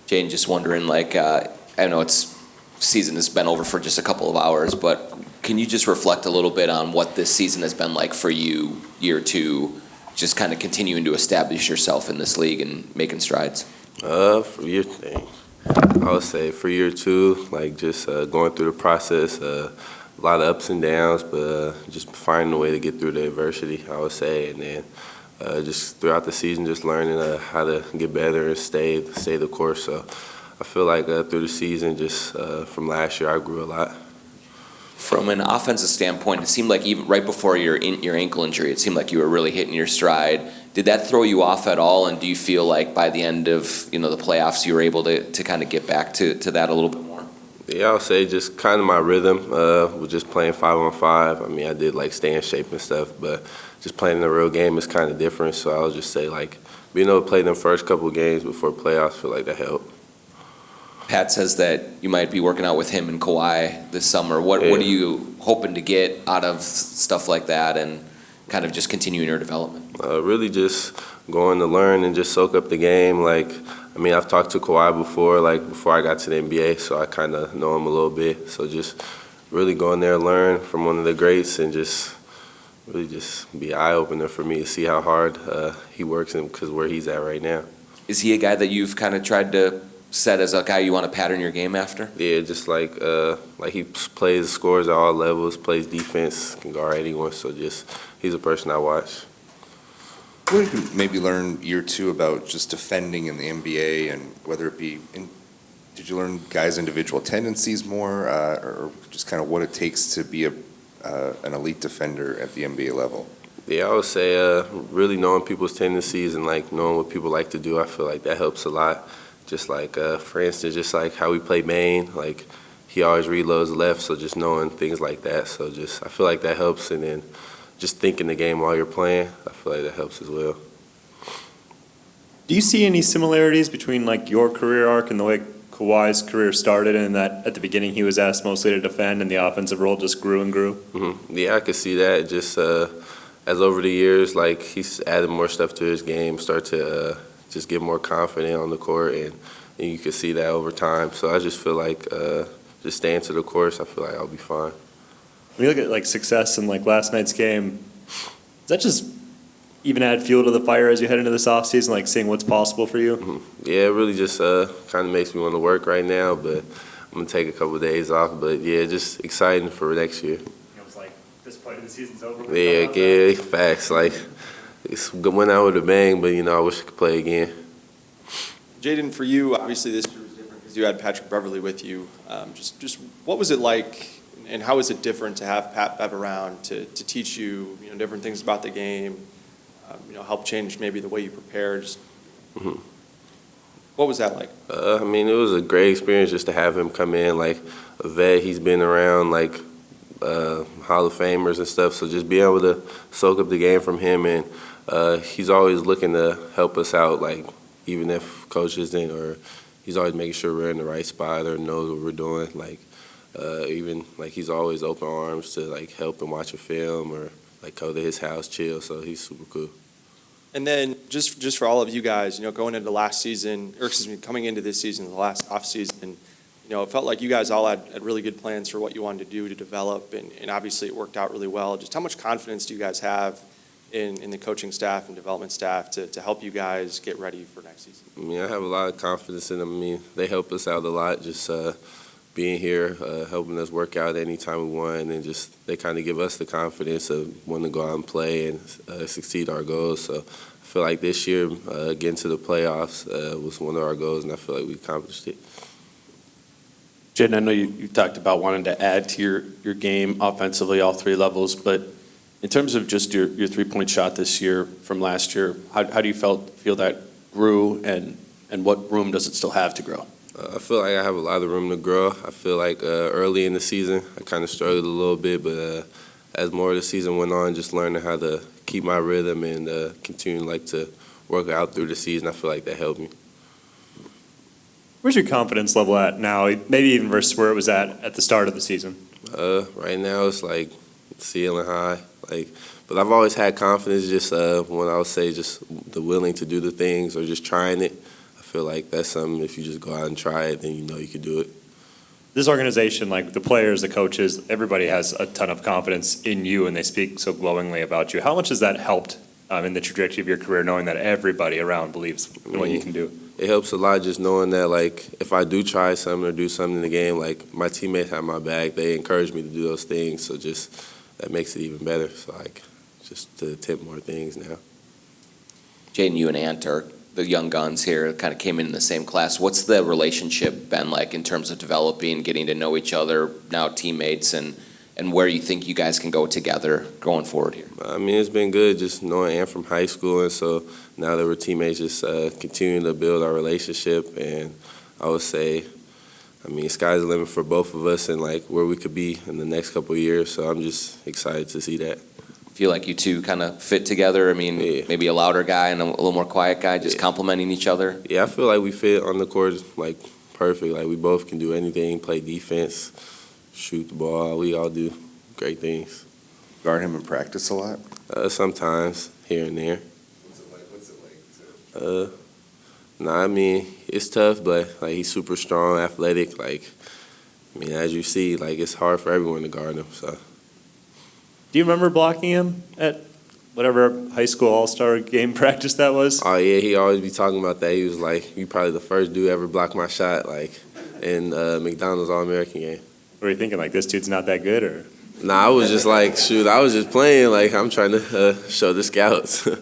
Jaden, just wondering, I know season has been over for just a couple of hours, but can you just reflect a little bit on what this season has been like for you, year two, just kind of continuing to establish yourself in this league and making strides? I would say for year two, just going through the process, a lot of ups and downs, but just finding a way to get through the adversity, I would say, and then just throughout the season, just learning how to get better and stay the course. So I feel like through the season, just from last year, I grew a lot. From an offensive standpoint, it seemed like even right before your ankle injury, it seemed like you were really hitting your stride. Did that throw you off at all? And do you feel like by the end of the playoffs, you were able to kind of get back to that a little bit more? Yeah, I would say just kind of my rhythm with just playing 5-on-5. I mean, I did stay in shape and stuff, but just playing in a real game is kind of different. So I would just say being able to play them first couple of games before playoffs, I feel like that helped. Pat says that you might be working out with him and Kawhi this summer. What are you hoping to get out of stuff like that and kind of just continuing your development? Really just going to learn and just soak up the game. I've talked to Kawhi before I got to the NBA, so I kind of know him a little bit. So just really going there and learn from one of the greats and just really just be an eye-opener for me to see how hard he works and because where he's at right now. Is he a guy that you've kind of tried to set as a guy you want to pattern your game after? Yeah, just he plays, scores at all levels, plays defense, can guard anyone. So he's a person I watch. What did you maybe learn year two about just defending in the NBA, and whether it be did you learn guys' individual tendencies more, or just kind of what it takes to be an elite defender at the NBA level? Yeah, I would say really knowing people's tendencies and knowing what people like to do. I feel like that helps a lot. Just for instance, just how we play Maine, he always reloads left, so just knowing things like that. So I feel like that helps, and then just thinking the game while you're playing, I feel like that helps as well. Do you see any similarities between your career arc and the way Kawhi's career started, and that at the beginning he was asked mostly to defend and the offensive role just grew and grew? Mm-hmm. Yeah, I could see that. Just as over the years, he's added more stuff to his game, start to just get more confident on the court, and you can see that over time. So I just feel like just staying to the course, I feel like I'll be fine. When you look at success in last night's game, does that just even add fuel to the fire as you head into this offseason, seeing what's possible for you? Mm-hmm. Yeah, it really just kind of makes me want to work right now, but I'm going to take a couple of days off. But yeah, just exciting for next year. It was this point of the season's over. Yeah, facts. It's went out with a bang, but I wish I could play again. Jaden, for you, obviously this year was different because you had Patrick Beverley with you. Just what was it like, and how is it different to have Pat Bev around to teach you, different things about the game, help change maybe the way you prepare? Mm-hmm. What was that like? It was a great experience just to have him come in, a vet. He's been around, Hall of Famers and stuff, so just be able to soak up the game from him, and he's always looking to help us out, even if coach isn't, or he's always making sure we're in the right spot or knows what we're doing, he's always open arms to help and watch a film or go to his house, chill, so he's super cool. And then just for all of you guys, going into last season, or coming into this season, the last off season, it felt like you guys all had really good plans for what you wanted to do to develop, and obviously it worked out really well. Just how much confidence do you guys have in the coaching staff and development staff to help you guys get ready for next season? I have a lot of confidence in them. They help us out a lot, just being here, helping us work out anytime we want, and just they kind of give us the confidence of wanting to go out and play and succeed our goals. So I feel like this year, getting to the playoffs was one of our goals, and I feel like we accomplished it. Jaden, I know you talked about wanting to add to your game offensively, all three levels, but in terms of just your three-point shot this year from last year, how do you feel that grew, and what room does it still have to grow? I feel like I have a lot of room to grow. I feel like early in the season, I kind of struggled a little bit, but as more of the season went on, just learning how to keep my rhythm and continue to work out through the season, I feel like that helped me. Where's your confidence level at now, maybe even versus where it was at the start of the season? Right now it's ceiling high. But I've always had confidence, just when I would say just the willing to do the things or just trying it. I feel like that's something, if you just go out and try it, then you know you can do it. This organization, like the players, the coaches, everybody has a ton of confidence in you and they speak so glowingly about you. How much has that helped in the trajectory of your career, knowing that everybody around believes in what you can do? It helps a lot just knowing that, like, if I do try something or do something in the game, like, my teammates have my back. They encourage me to do those things, so just that makes it even better. So, like, just to attempt more things now. Jaden, you and Ant are the young guns here, kind of came in the same class. What's the relationship been like in terms of developing, getting to know each other, now teammates, and where you think you guys can go together going forward here? I mean, it's been good just knowing Ant from high school, and so now that we're teammates, just continuing to build our relationship. And I would say, I mean, sky's the limit for both of us and, like, where we could be in the next couple of years. So I'm just excited to see that. Feel like you two kind of fit together? I mean, Yeah. maybe a louder guy and a little more quiet guy, just complementing each other? Yeah, I feel like we fit on the court, like, perfect. Like, we both can do anything, play defense, shoot the ball. We all do great things. Guard him in practice a lot? Sometimes, here and there. What's it like? Nah, I mean, it's tough, but, like, he's super strong, athletic. Like, I mean, as you see, like, it's hard for everyone to guard him, so. Do you remember blocking him at whatever high school all-star game practice that was? Oh, yeah, he always be talking about that. He was like, you probably the first dude ever blocked my shot, like, in McDaniels All-American game. Were you thinking, like, this dude's not that good, or? Nah, I was just like, shoot, I was just playing. Like, I'm trying to show the scouts. All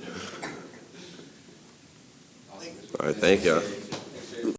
right, thank y'all.